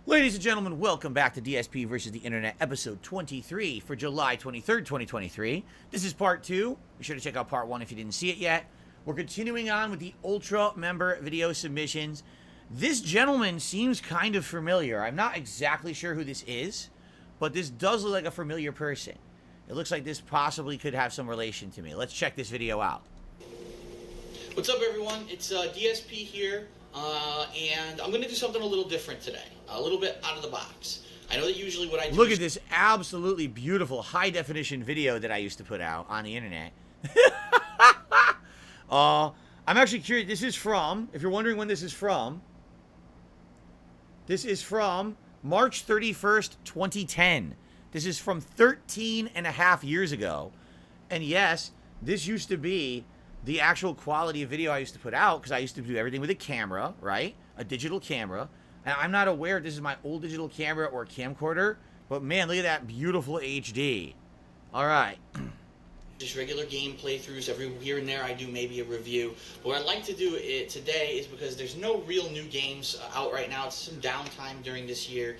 Ladies and gentlemen, welcome back to DSP versus the Internet, episode 23 for July 23rd, 2023. This is part 2. Be sure to check out part 1 if you didn't see it yet. We're continuing on with the Ultra member video submissions. This gentleman seems kind of familiar. I'm not exactly sure who this is, but this does look like a familiar person. It looks like this possibly could have some relation to me. Let's check this video out. What's up, everyone? It's DSP here, and I'm going to do something a little different today, a little bit out of the box. I know that usually what I do Look at this absolutely beautiful high-definition video that I used to put out on the internet. I'm actually curious. This is from, if you're wondering when this is from March 31st, 2010. This is from 13 and a half years ago. And yes, this used to be the actual quality of video I used to put out, because I used to do everything with a camera, right? A digital camera. And I'm not aware if this is my old digital camera or camcorder, but man, look at that beautiful HD. All right. just regular game playthroughs. Every here and there I do maybe a review. But what I'd like to do today is, because there's no real new games out right now, it's some downtime during this year,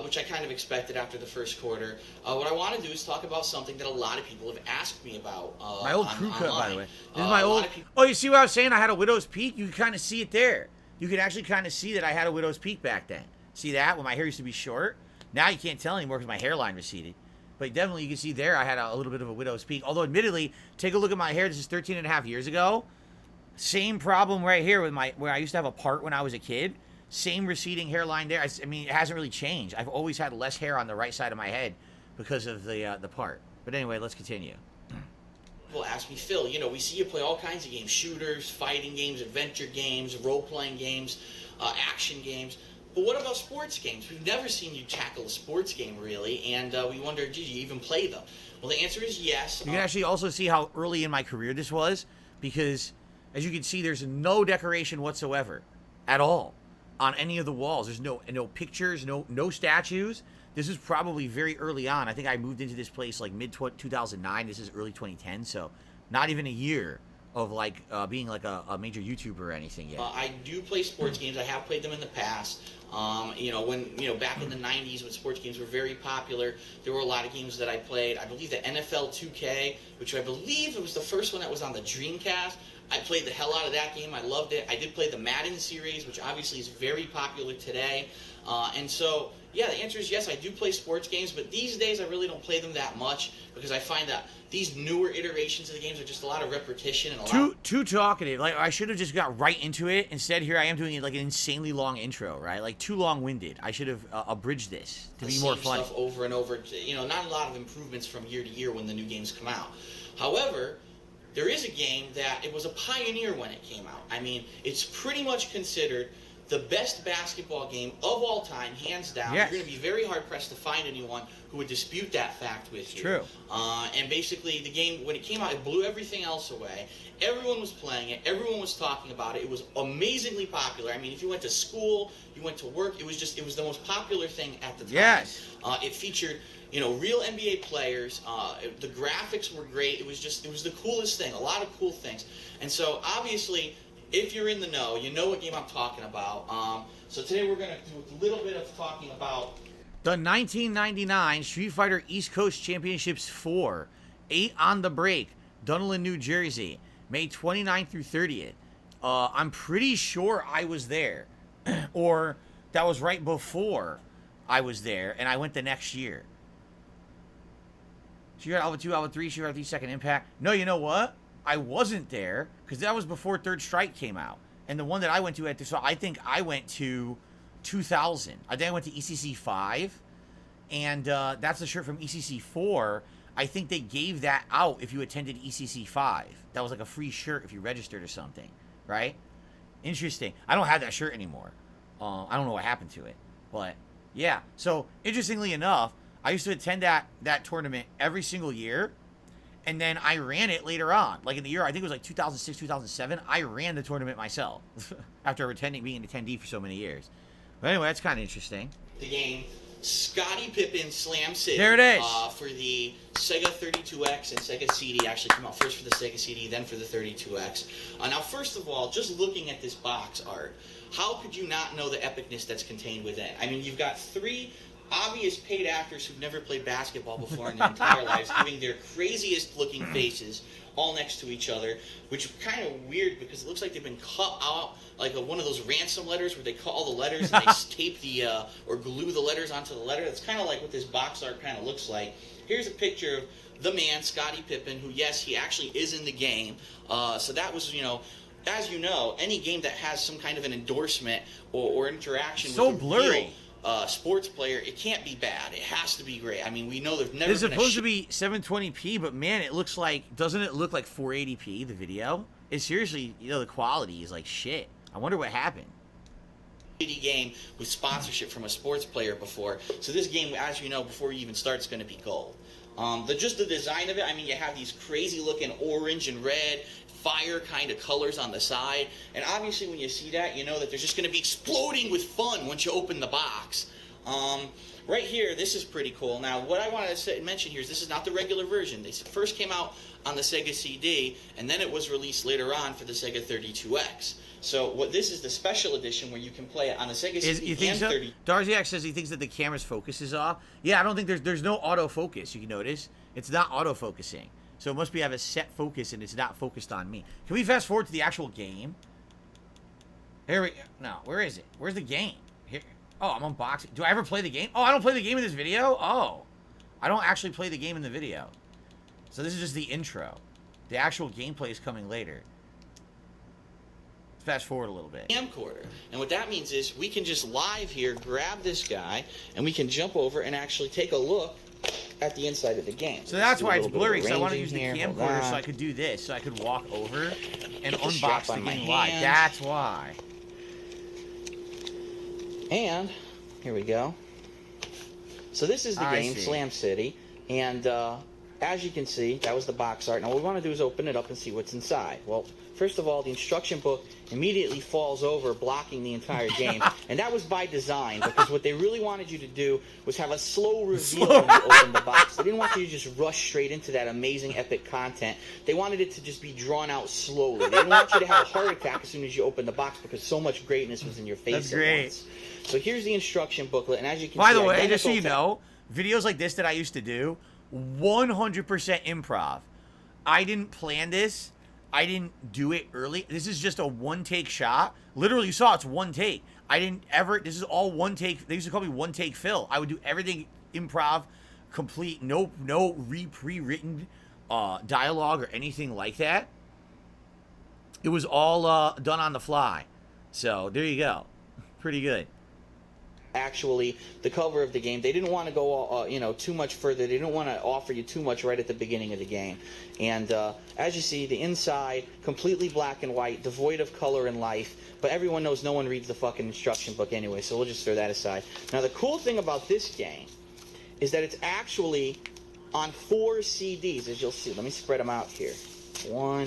which I kind of expected after the first quarter. What I want to do is talk about something that a lot of people have asked me about. My old crew cut, by the way. This is my old. Oh, you see what I was saying? I had a widow's peak. You can kind of see it there. You can actually kind of see that I had a widow's peak back then. See that? When my hair used to be short. Now you can't tell anymore because my hairline receded. But definitely you can see there I had a little bit of a widow's peak. Although admittedly, take a look at my hair. This is 13 and a half years ago. Same problem right here with where I used to have a part when I was a kid. Same receding hairline there. I mean, it hasn't really changed. I've always had less hair on the right side of my head because of the part. But anyway, let's continue. People ask me, Phil, you know, we see you play all kinds of games. Shooters, fighting games, adventure games, role-playing games, action games. But what about sports games? We've never seen you tackle a sports game, really, and we wonder, did you even play them? Well, the answer is yes. You can actually also see how early in my career this was, because, as you can see, there's no decoration whatsoever at all on any of the walls. There's no pictures, no statues. This is probably very early on. I think I moved into this place like mid-2009. This is early 2010, so not even a year of like being like a major YouTuber or anything yet. I do play sports games. I have played them in the past. Back in the 90s when sports games were very popular, there were a lot of games that I played. I believe the NFL 2K, which I believe it was the first one that was on the Dreamcast. I played the hell out of that game. I loved it. I did play the Madden series, which obviously is very popular today. And so, yeah, the answer is yes, I do play sports games, but these days I really don't play them that much because I find that these newer iterations of the games are just a lot of repetition and too talkative. Like, I should have just got right into it. Instead, here I am doing like an insanely long intro, right? Like too long-winded. I should have abridged this to be more fun. Stuff over and over. You know, not a lot of improvements from year to year when the new games come out. However, there is a game that it was a pioneer when it came out. I mean, it's pretty much considered the best basketball game of all time, hands down. Yes. You're going to be very hard-pressed to find anyone who would dispute that fact with you. True. And basically, the game, when it came out, it blew everything else away. Everyone was playing it. Everyone was talking about it. It was amazingly popular. I mean, if you went to school, you went to work, it was the most popular thing at the time. Yes. It featured, real NBA players. The graphics were great. It was the coolest thing. A lot of cool things. And so, obviously, if you're in the know, you know what game I'm talking about. So today we're going to do a little bit of talking about the 1999 Street Fighter East Coast Championships 4, 8 on the break, Dunedin, New Jersey, May 29th through 30th. I'm pretty sure I was there, or that was right before I was there, and I went the next year. Street Fighter Alpha 2, Alpha 3, Street Fighter 3 Second Impact. No, you know what? I wasn't there, because that was before Third Strike came out. And the one that I went to, so I think I went to 2000. I think I went to ECC 5, and that's the shirt from ECC 4. I think they gave that out if you attended ECC 5. That was like a free shirt if you registered or something, right? Interesting. I don't have that shirt anymore. I don't know what happened to it. But, yeah. So, interestingly enough, I used to attend that tournament every single year. And then I ran it later on. Like in the year, I think it was like 2006, 2007. I ran the tournament myself after being an attendee for so many years. But anyway, that's kind of interesting. the game Scottie Pippen Slam City. There it is. For the Sega 32X and Sega CD. Actually came out first for the Sega CD, then for the 32X. Now, first of all, just looking at this box art, how could you not know the epicness that's contained within? I mean, you've got 3 obvious paid actors who've never played basketball before in their entire lives, giving their craziest looking faces all next to each other, which is kind of weird because it looks like they've been cut out like one of those ransom letters where they cut all the letters and they tape the or glue the letters onto the letter. That's kind of like what this box art kind of looks like. Here's a picture of the man, Scottie Pippen, who, yes, he actually is in the game. So that was, you know, as you know, any game that has some kind of an endorsement or interaction so with a blurry real sports player, it can't be bad. It has to be great. I mean, we know there's never It's been supposed to be 720p, but man, it looks like, doesn't it look like 480p, the video? It's seriously, you know, the quality is like shit. I wonder what happened. Game with sponsorship from a sports player before. So this game, as you know, before you even start, is going to be gold. Just the design of it, I mean, you have these crazy looking orange and red fire kind of colors on the side, and obviously when you see that, you know that there's just going to be exploding with fun once you open the box. Right here, this is pretty cool. Now, what I want to mention here is this is not the regular version. They first came out on the Sega CD, and then it was released later on for the Sega 32X. So what this is the special edition where you can play it on the Sega CD You think and so? 30. Darziak says he thinks that the camera's focus is off. Yeah, I don't think there's no autofocus. You can notice it's not autofocusing. So it must be have a set focus and it's not focused on me. Can we fast forward to the actual game? Here we no. Where is it? Where's the game? Here. Oh, I'm unboxing. Do I ever play the game? Oh, I don't play the game in this video? Oh. I don't actually play the game in the video. So this is just the intro. The actual gameplay is coming later. Fast forward a little bit. Camcorder. And what that means is we can just live here grab this guy and we can jump over and actually take a look at the inside of the game. So that's why it's blurry, because I want to use the camcorder so I could do this, so I could walk over and unbox the game live. That's why. And here we go. So this is the game, Slam City, and as you can see, that was the box art. Now what we want to do is open it up and see what's inside. Well, first of all, the instruction book immediately falls over, blocking the entire game. And that was by design, because what they really wanted you to do was have a slow reveal when you open the box. They didn't want you to just rush straight into that amazing, epic content. They wanted it to just be drawn out slowly. They didn't want you to have a heart attack as soon as you open the box, because so much greatness was in your face. That's great. Once. So here's the instruction booklet, and as you can see... By the way, just so you know, videos like this that I used to do, 100% improv. I didn't plan this. I didn't do it early. This is just a one-take shot. Literally, you saw it's one take. I didn't ever... This is all one take. They used to call me one-take Phil. I would do everything improv, complete, no pre-written dialogue or anything like that. It was all done on the fly. So, there you go. Pretty good. Actually, the cover of the game, they didn't want to go too much further. They didn't want to offer you too much right at the beginning of the game. And as you see, the inside, completely black and white, devoid of color and life. But everyone knows no one reads the fucking instruction book anyway, so we'll just throw that aside. Now, the cool thing about this game is that it's actually on 4 CDs, as you'll see. Let me spread them out here. 1,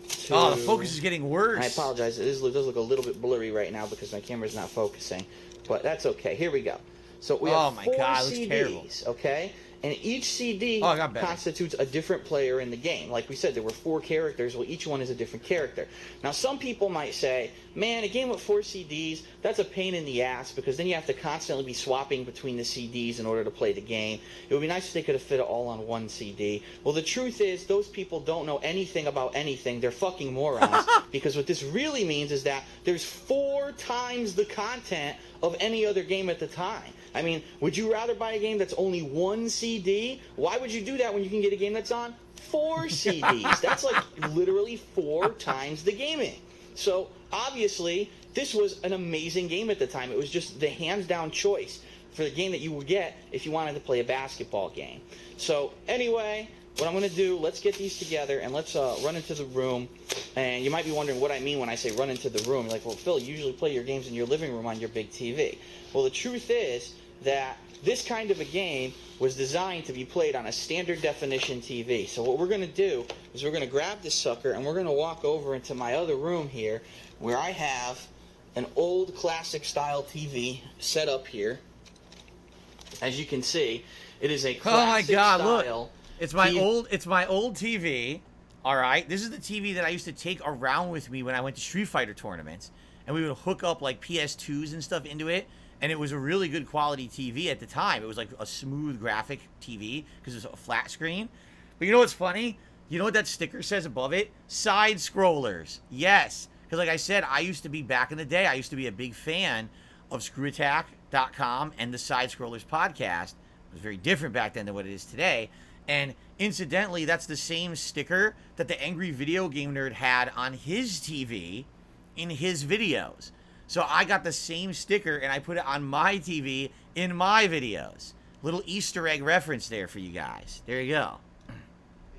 2... Oh, the focus is getting worse. I apologize. It does look a little bit blurry right now because my camera's not focusing. But that's okay. Here we go. So we have 4 CDs, okay? And each CD constitutes a different player in the game. Like we said, there were 4 characters. Well, each one is a different character. Now, some people might say, man, a game with 4 CDs, that's a pain in the ass because then you have to constantly be swapping between the CDs in order to play the game. It would be nice if they could have fit it all on one CD. Well, the truth is, those people don't know anything about anything. They're fucking morons. Because what this really means is that there's 4 times the content of any other game at the time. I mean, would you rather buy a game that's only 1 CD? Why would you do that when you can get a game that's on 4 CDs? That's like literally 4 times the gaming. So, obviously, this was an amazing game at the time. It was just the hands-down choice for the game that you would get if you wanted to play a basketball game. So, anyway, what I'm going to do, let's get these together and let's run into the room. And you might be wondering what I mean when I say run into the room. You're like, well, Phil, you usually play your games in your living room on your big TV. Well, the truth is that this kind of a game was designed to be played on a standard definition TV. So what we're going to do is we're going to grab this sucker and we're going to walk over into my other room here where I have an old classic style TV set up here. As you can see, it is a Oh my classic God! style. Look, it's my old TV. All right, this is the TV that I used to take around with me when I went to Street Fighter tournaments, and we would hook up like PS2s and stuff into it, and it was a really good quality TV at the time. It was like a smooth graphic TV because it was a flat screen. But you know what's funny? You know what that sticker says above it? Side scrollers. Yes, because like I said, I used to be back in the day. I used to be a big fan of ScrewAttack.com and the Side Scrollers podcast. It was very different back then than what it is today. And incidentally, that's the same sticker that the Angry Video Game Nerd had on his TV in his videos. So I got the same sticker and I put it on my TV in my videos. Little Easter egg reference there for you guys. There you go.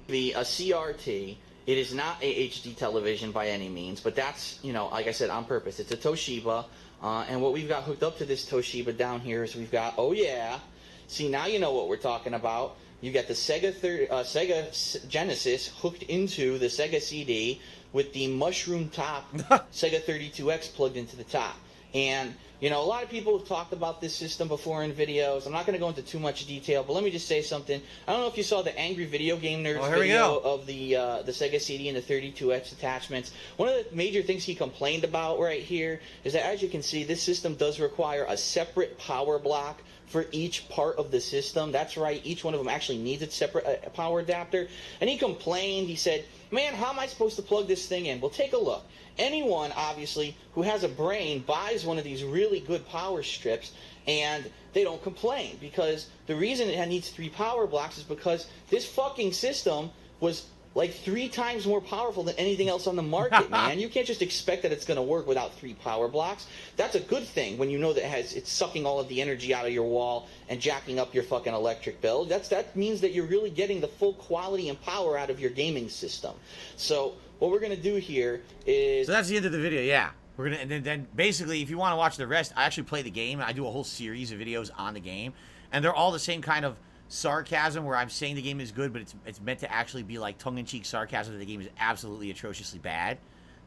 A CRT. It is not a HD television by any means, but that's, you know, like I said, on purpose. It's a Toshiba. And what we've got hooked up to this Toshiba down here is we've got, oh yeah, see, now you know what we're talking about. You got the Sega Genesis hooked into the Sega CD with the mushroom top Sega 32X plugged into the top. And, you know, a lot of people have talked about this system before in videos. I'm not going to go into too much detail, but let me just say something. I don't know if you saw the Angry Video Game Nerds video of the Sega CD and the 32X attachments. One of the major things he complained about right here is that, as you can see, this system does require a separate power block for each part of the system. That's right, each one of them actually needs its separate power adapter. And he complained, he said, man, how am I supposed to plug this thing in? Well, take a look. Anyone, obviously, who has a brain buys one of these really good power strips, and they don't complain, because the reason it needs 3 power blocks is because this fucking system was like 3 times more powerful than anything else on the market, man. You can't just expect that it's going to work without 3 power blocks. That's a good thing when you know that it's sucking all of the energy out of your wall and jacking up your fucking electric bill. That means that you're really getting the full quality and power out of your gaming system. So what we're going to do here is... So that's the end of the video, yeah. We're gonna, and then basically, if you want to watch the rest, I actually play the game, and I do a whole series of videos on the game, and they're all the same kind of sarcasm where I'm saying the game is good, but it's meant to actually be like tongue-in-cheek sarcasm that the game is absolutely atrociously bad.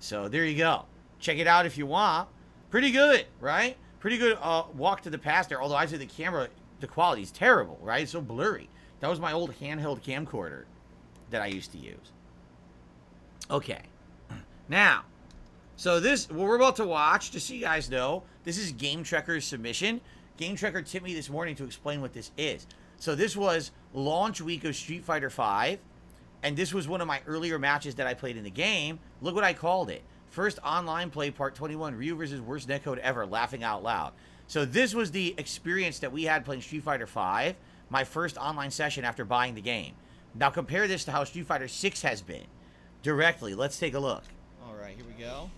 So there you go. Check it out if you want. Pretty good, right? Pretty good walk to the past there, although I say the camera, the quality is terrible, right? It's so blurry. That was my old handheld camcorder that I used to use. Okay. Now, so this, what we're about to watch, just so you guys know, this is Game Trekker's submission. Game Trekker tipped me this morning to explain what this is. So this was launch week of Street Fighter V, and this was one of my earlier matches that I played in the game. Look what I called it. First online play, part 21, Ryu versus worst netcode ever, laughing out loud. So this was the experience that we had playing Street Fighter V, my first online session after buying the game. Now compare this to how Street Fighter 6 has been. Directly, let's take a look. All right, here we go.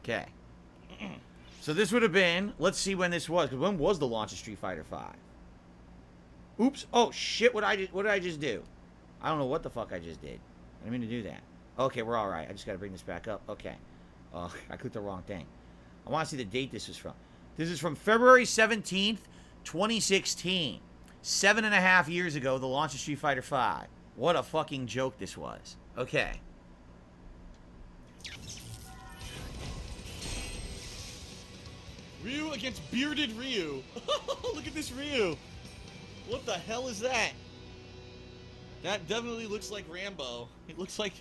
Okay. So this would have been, let's see when this was, because when was the launch of Street Fighter V? Oops. Oh, shit, what did I just do? I don't know what the fuck I just did. I didn't mean to do that. Okay, we're all right. I just got to bring this back up. Okay. I clicked the wrong thing. I want to see the date this is from. This is from February 17th, 2016. 7.5 years ago, the launch of Street Fighter V. What a fucking joke this was. Okay. Ryu against bearded Ryu. Look at this Ryu. What the hell is that? That definitely looks like Rambo. It looks like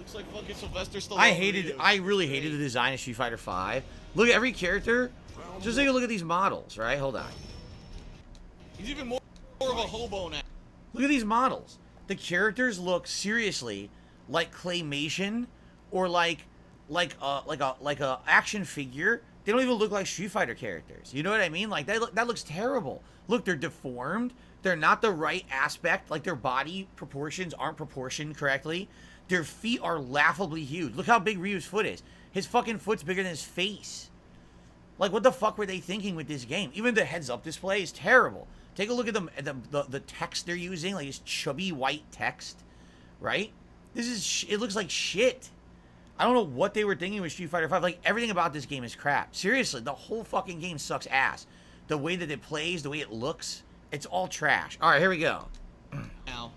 fucking Sylvester Stallone. I really hated the design of Street Fighter V. Look at every character. Just take a look at these models, right? Hold on. He's even more of a hobo now. Look at these models. The characters look seriously like claymation or like a action figure. They don't even look like Street Fighter characters. You know what I mean? Like that looks terrible. Look, they're deformed. They're not the right aspect. Like their body proportions aren't proportioned correctly. Their feet are laughably huge. Look how big Ryu's foot is. His fucking foot's bigger than his face. Like what the fuck were they thinking with this game? Even the heads-up display is terrible. Take a look at the text they're using, like this chubby white text, right? It looks like shit. I don't know what they were thinking with Street Fighter V. Like, everything about this game is crap. Seriously, the whole fucking game sucks ass. The way that it plays, the way it looks, it's all trash. All right, here we go. Now,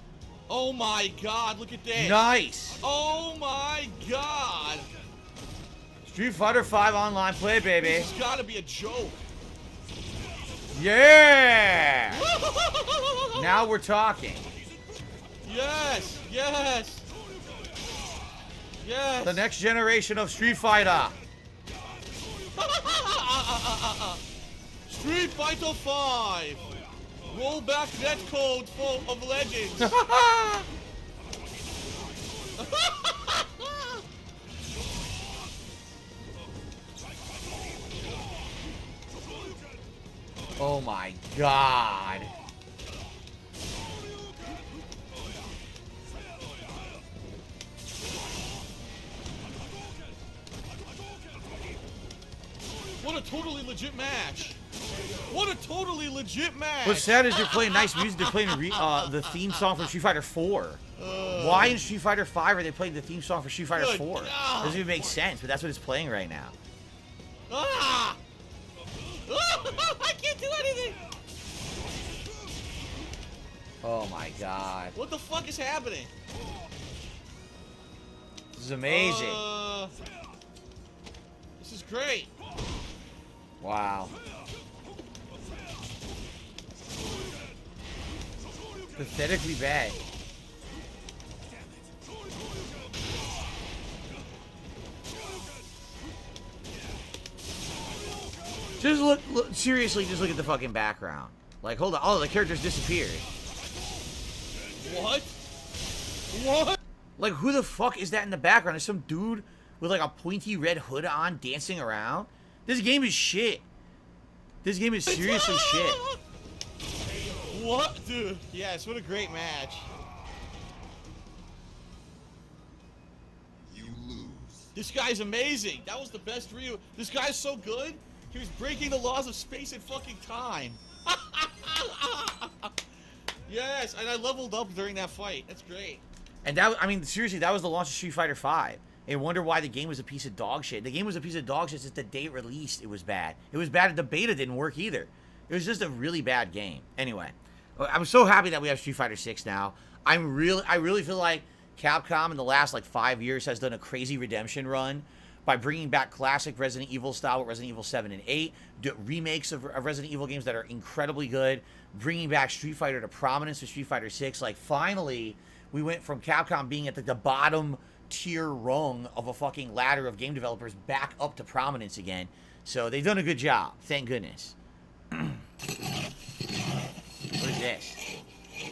oh my God, look at this. Nice. Oh my God. Street Fighter 5 online play, baby. This has gotta be a joke. Yeah! Now we're talking. Yes, yes. Yes. The next generation of Street Fighter. Street Fighter 5. Roll back netcode full of legends. Oh my god. What a totally legit match. What a totally legit match. What's sad is they're playing nice music. They're playing the theme song from Street Fighter 4. Why in Street Fighter 5 are they playing the theme song for Street Fighter 4? Doesn't even make sense, but that's what it's playing right now. Ah! I can't do anything. Oh my god. What the fuck is happening? This is amazing. This is great. Wow. Pathetically bad. Just look, seriously, just look at the fucking background. Like, hold on. Oh, the characters disappeared. What? What? Like, who the fuck is that in the background? There's some dude with, like, a pointy red hood on dancing around. This game is shit. This game is seriously shit. What? Dude. Yes, what a great match. You lose. This guy's amazing. That was the best Ryu. This guy's so good. He was breaking the laws of space and fucking time. Yes, and I leveled up during that fight. That's great. And that, I mean, seriously, that was the launch of Street Fighter 5. And wonder why the game was a piece of dog shit. The game was a piece of dog shit since the day it released. It was bad. It was bad. The beta didn't work either. It was just a really bad game. Anyway, I'm so happy that we have Street Fighter 6 now. I really feel like Capcom in the last like 5 years has done a crazy redemption run by bringing back classic Resident Evil style with Resident Evil 7 and 8, remakes of Resident Evil games that are incredibly good, bringing back Street Fighter to prominence with Street Fighter 6. Like, finally, we went from Capcom being at the bottom tier rung of a fucking ladder of game developers back up to prominence again. So they've done a good job. Thank goodness. What is this?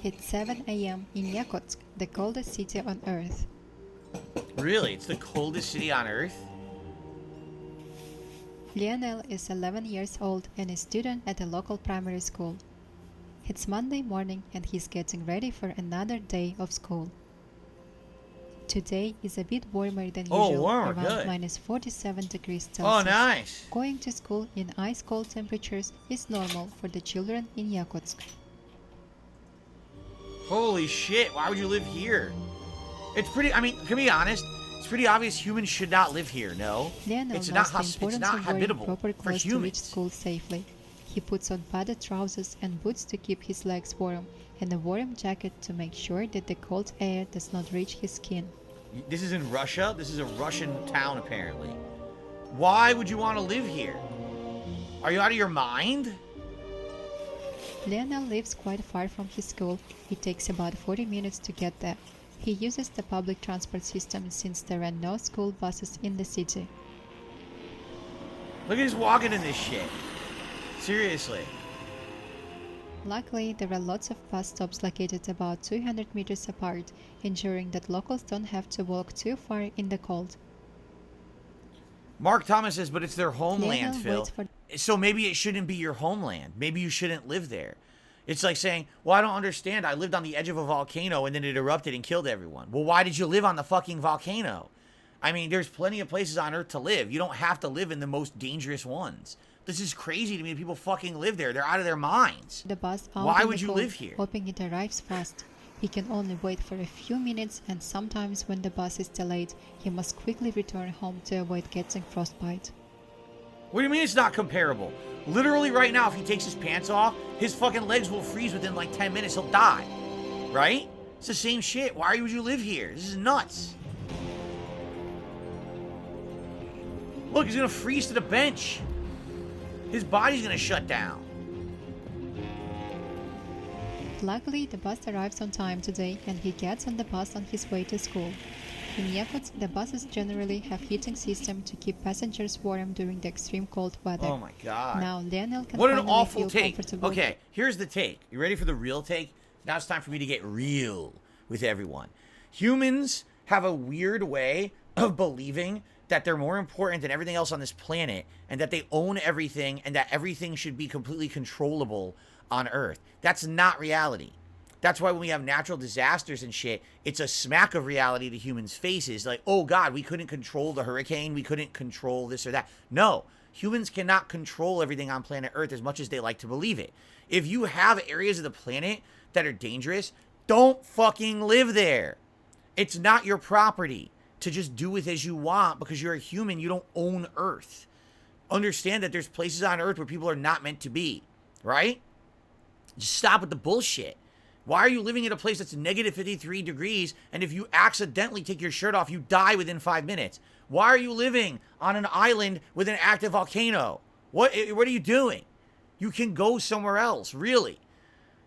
It's 7 a.m. in Yakutsk, the coldest city on Earth. Really? It's the coldest city on Earth? Lionel is 11 years old and a student at a local primary school. It's Monday morning and he's getting ready for another day of school. Today is a bit warmer than usual, warmer, around good. minus 47 degrees Celsius. Oh, nice. Going to school in ice-cold temperatures is normal for the children in Yakutsk. Holy shit, why would you live here? It's pretty, I mean, to be honest, it's pretty obvious humans should not live here, no? Lionel It's knows not, the it's importance not of wearing habitable proper for clothes to reach humans. school safely. He puts on padded trousers and boots to keep his legs warm, and a warm jacket to make sure that the cold air does not reach his skin. This is in Russia? This is a Russian town, apparently. Why would you want to live here? Are you out of your mind? Lionel lives quite far from his school. It takes about 40 minutes to get there. He uses the public transport system since there are no school buses in the city. Look at us walking in this shit. Seriously. Luckily, there are lots of bus stops located about 200 meters apart, ensuring that locals don't have to walk too far in the cold. Mark Thomas says, but it's their homeland, Lionel Phil. waits for So maybe it shouldn't be your homeland. Maybe you shouldn't live there. It's like saying, well, I don't understand. I lived on the edge of a volcano and then it erupted and killed everyone. Well, why did you live on the fucking volcano? I mean, there's plenty of places on Earth to live. You don't have to live in the most dangerous ones. This is crazy to me. People fucking live there. They're out of their minds. the bus out Why in would the you cold, live here? hoping it arrives fast. He can only wait for a few minutes, and sometimes when the bus is delayed, he must quickly return home to avoid getting frostbite. What do you mean it's not comparable? Literally right now, if he takes his pants off, his fucking legs will freeze within like 10 minutes. He'll die. Right? It's the same shit. Why would you live here? This is nuts. Look, he's gonna freeze to the bench. His body's gonna shut down. Luckily, the bus arrives on time today and he gets on the bus on his way to school. In Yakutsk, the buses generally have heating system to keep passengers warm during the extreme cold weather. Oh my god. Now Lionel can What an finally awful feel take. comfortable. Okay, here's the take. You ready for the real take? Now it's time for me to get real with everyone. Humans have a weird way of believing that they're more important than everything else on this planet and that they own everything and that everything should be completely controllable on Earth. That's not reality. That's why when we have natural disasters and shit, it's a smack of reality to humans' faces. Like, oh God, we couldn't control the hurricane. We couldn't control this or that. No, humans cannot control everything on planet Earth as much as they like to believe it. If you have areas of the planet that are dangerous, don't fucking live there. It's not your property to just do with as you want because you're a human. You don't own Earth. Understand that there's places on Earth where people are not meant to be, right? Just stop with the bullshit. Why are you living in a place that's negative 53 degrees and if you accidentally take your shirt off, you die within 5 minutes? Why are you living on an island with an active volcano? What are you doing? You can go somewhere else, really.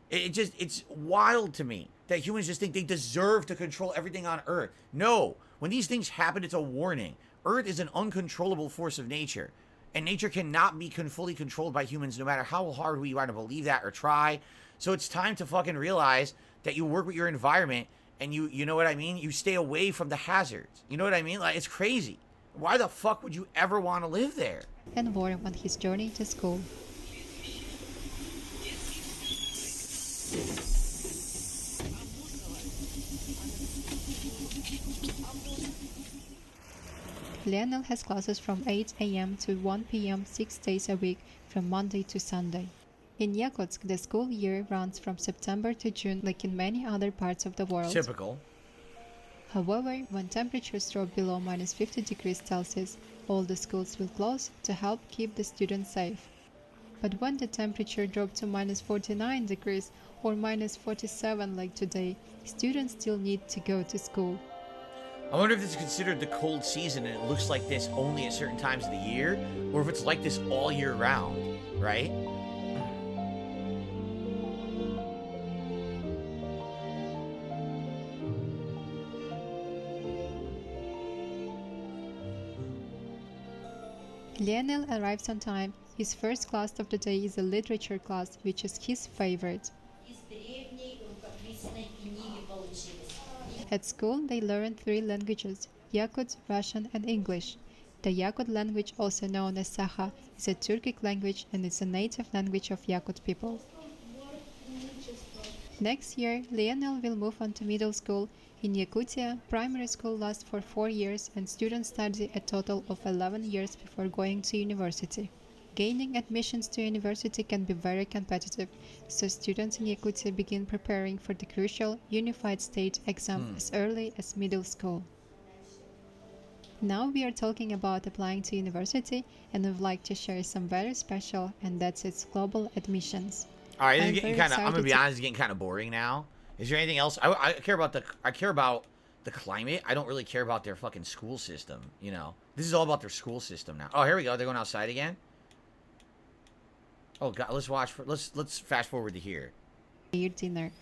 It's wild to me that humans just think they deserve to control everything on Earth. No, when these things happen, it's a warning. Earth is an uncontrollable force of nature. And nature cannot be fully controlled by humans no matter how hard we want to believe that or try. So it's time to fucking realize that you work with your environment and you know what I mean? You stay away from the hazards. You know what I mean? Like, it's crazy. Why the fuck would you ever want to live there? And warm on his journey to school. Lionel has classes from 8 a.m. to 1 p.m. 6 days a week from Monday to Sunday. In Yakutsk, the school year runs from September to June like in many other parts of the world. Typical. However, when temperatures drop below minus 50 degrees Celsius, all the schools will close to help keep the students safe. But when the temperature drops to minus 49 degrees or minus 47 like today, students still need to go to school. I wonder if this is considered the cold season and it looks like this only at certain times of the year, or if it's like this all year round, right? Lionel arrives on time. His first class of the day is a literature class, which is his favorite. At school, they learn 3 languages, Yakut, Russian and English. The Yakut language, also known as Saha, is a Turkic language and is a native language of Yakut people. Next year, Lionel will move on to middle school. In Yakutia, primary school lasts for 4 years and students study a total of 11 years before going to university. Gaining admissions to university can be very competitive, so students in Yakutia begin preparing for the crucial Unified State exam as early as middle school. Now we are talking about applying to university, and would like to share some very special, and that's its global admissions. All right, this is getting kind of. I'm gonna be honest, it's getting kind of boring now. Is there anything else? I care about the climate. I don't really care about their fucking school system. You know, this is all about their school system now. Oh, here we go. They're going outside again. Oh God, let's fast forward to here. Your dinner.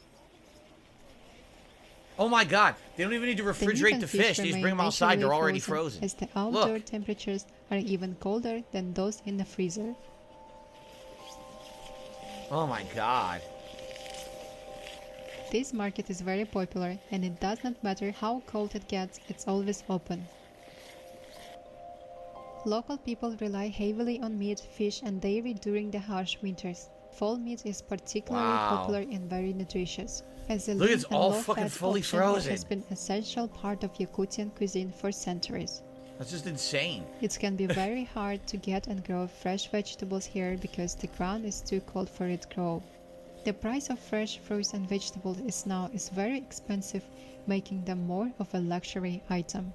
Oh my God, they don't even need to refrigerate the fish. They just bring them outside. They're already frozen. As the outdoor temperatures are even colder than those in the freezer. Oh my God. This market is very popular, and it does not matter how cold it gets, it's always open. Local people rely heavily on meat, fish and dairy during the harsh winters. Fall meat is particularly popular and very nutritious. As a lean it's and all low-fat fucking fully option, frozen. it has been an essential part of Yakutian cuisine for centuries. That's just insane. It can be very hard to get and grow fresh vegetables here because the ground is too cold for it to grow. The price of fresh fruits and vegetables is very expensive, making them more of a luxury item.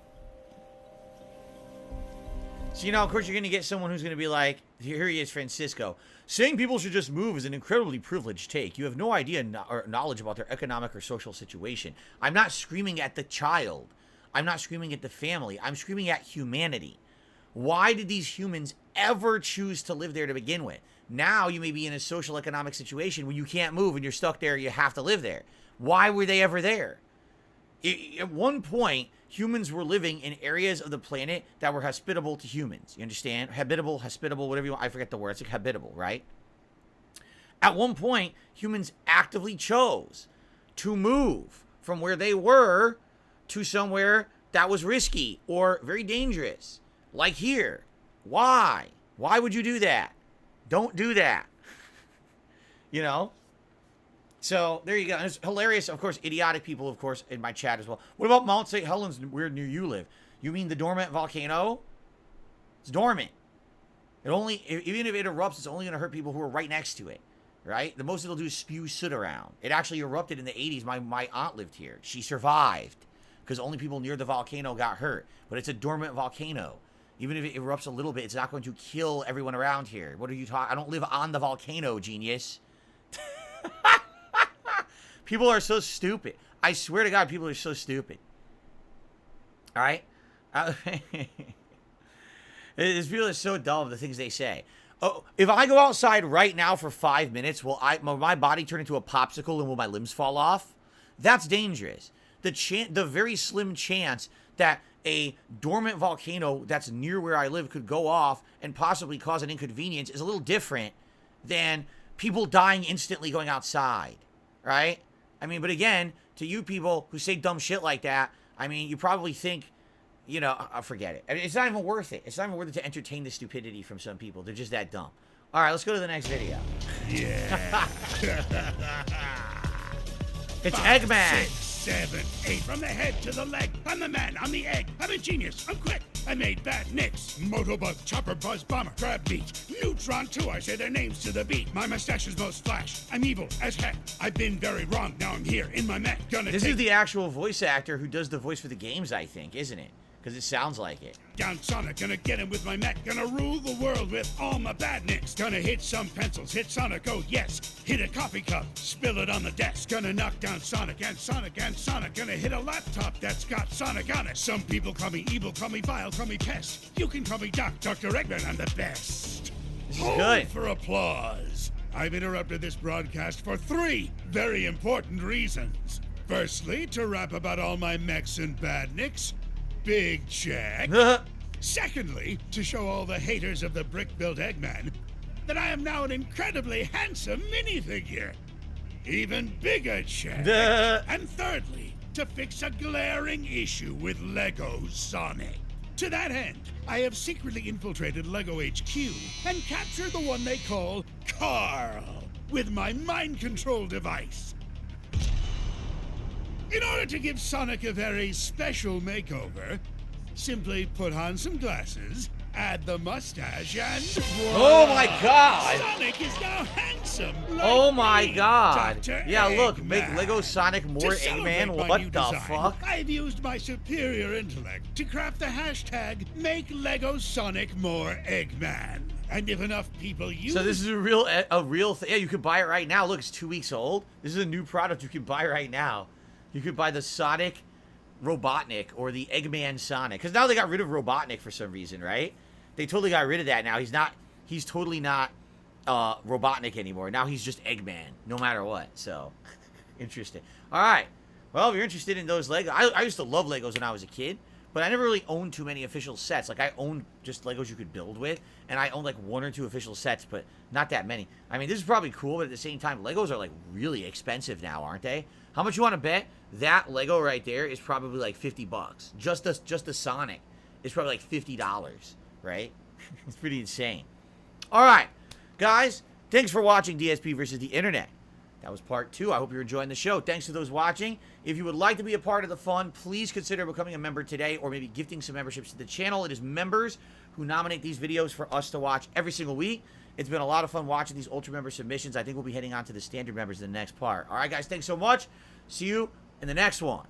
So, you know, of course, you're going to get someone who's going to be like, here he is, Francisco. Saying people should just move is an incredibly privileged take. You have no idea or knowledge about their economic or social situation. I'm not screaming at the child. I'm not screaming at the family. I'm screaming at humanity. Why did these humans ever choose to live there to begin with? Now you may be in a social economic situation where you can't move and you're stuck there. You have to live there. Why were they ever there? At one point, humans were living in areas of the planet that were hospitable to humans. You understand? Habitable, hospitable, whatever you want. I forget the word. It's like habitable, right? At one point, humans actively chose to move from where they were to somewhere that was risky or very dangerous. Like here. Why? Why would you do that? Don't do that. You know? So, there you go. And it's hilarious, of course, idiotic people, of course, in my chat as well. What about Mount St. Helens, where near you live? You mean the dormant volcano? It's dormant. It only, even if it erupts, it's only going to hurt people who are right next to it. Right? The most it'll do is spew soot around. It actually erupted in the 80s. My aunt lived here. She survived because only people near the volcano got hurt. But it's a dormant volcano. Even if it erupts a little bit, it's not going to kill everyone around here. What are you talking? I don't live on the volcano, genius. People are so stupid. I swear to God, people are so stupid. All right? These people are so dumb, the things they say. Oh, if I go outside right now for 5 minutes, will my body turn into a popsicle and will my limbs fall off? That's dangerous. The very slim chance that a dormant volcano that's near where I live could go off and possibly cause an inconvenience is a little different than people dying instantly going outside, right? I mean, but again, to you people who say dumb shit like that, I mean, you probably think, you know, forget it. I mean, it's not even worth it. It's not even worth it to entertain the stupidity from some people. They're just that dumb. All right, let's go to the next video. Yeah. It's 5, Eggman. 6, 7, 8. From the head to the leg. I'm the man. I'm the egg. I'm a genius. I'm quick. I made bad nicks. Motobug, chopper, buzz, bomber, crab meat. Neutron 2, I say their names to the beat. My mustache is most flash. I'm evil as heck. I've been very wrong. Now I'm here in my mech. This is the actual voice actor who does the voice for the games, I think, isn't it? Because it sounds like it. Down Sonic, gonna get him with my mech. Gonna rule the world with all my badniks. Gonna hit some pencils, hit Sonic, oh yes. Hit a coffee cup, spill it on the desk. Gonna knock down Sonic and Sonic and Sonic. Gonna hit a laptop that's got Sonic on it. Some people call me evil, call me vile, call me pest. You can call me Dr. Eggman, I'm the best. This is good. For applause. I've interrupted this broadcast for 3 very important reasons. Firstly, to rap about all my mechs and badniks. Big check. Secondly, to show all the haters of the brick-built Eggman that I am now an incredibly handsome minifigure. Even bigger check. And thirdly, to fix a glaring issue with Lego Sonic. To that end, I have secretly infiltrated Lego HQ and captured the one they call Carl with my mind control device. In order to give Sonic a very special makeover, simply put on some glasses, add the mustache, and oh my God! Sonic is now handsome. Like oh my God! Dr. Yeah, look, Eggman. make Lego Sonic more Eggman. What the fuck? I've used my superior intellect to craft the hashtag Make Lego Sonic More Eggman. And if enough people use... So this is a real thing. Yeah, you could buy it right now. Look, it's 2 weeks old. This is a new product you can buy right now. You could buy the Sonic Robotnik or the Eggman Sonic. Because now they got rid of Robotnik for some reason, right? They totally got rid of that now. He's totally not Robotnik anymore. Now he's just Eggman, no matter what. So, interesting. All right. Well, if you're interested in those Legos, I used to love Legos when I was a kid, but I never really owned too many official sets. Like, I owned just Legos you could build with, and I owned like 1 or 2 official sets, but not that many. I mean, this is probably cool, but at the same time, Legos are like really expensive now, aren't they? How much you want to bet that Lego right there is probably like $50? Just the Sonic is probably like $50, right? It's pretty insane. All right, guys, thanks for watching DSP versus the Internet. That was part 2. I hope you're enjoying the show. Thanks to those watching. If you would like to be a part of the fun, please consider becoming a member today or maybe gifting some memberships to the channel. It is members who nominate these videos for us to watch every single week. It's been a lot of fun watching these Ultra member submissions. I think we'll be heading on to the standard members in the next part. All right, guys, thanks so much. See you in the next one.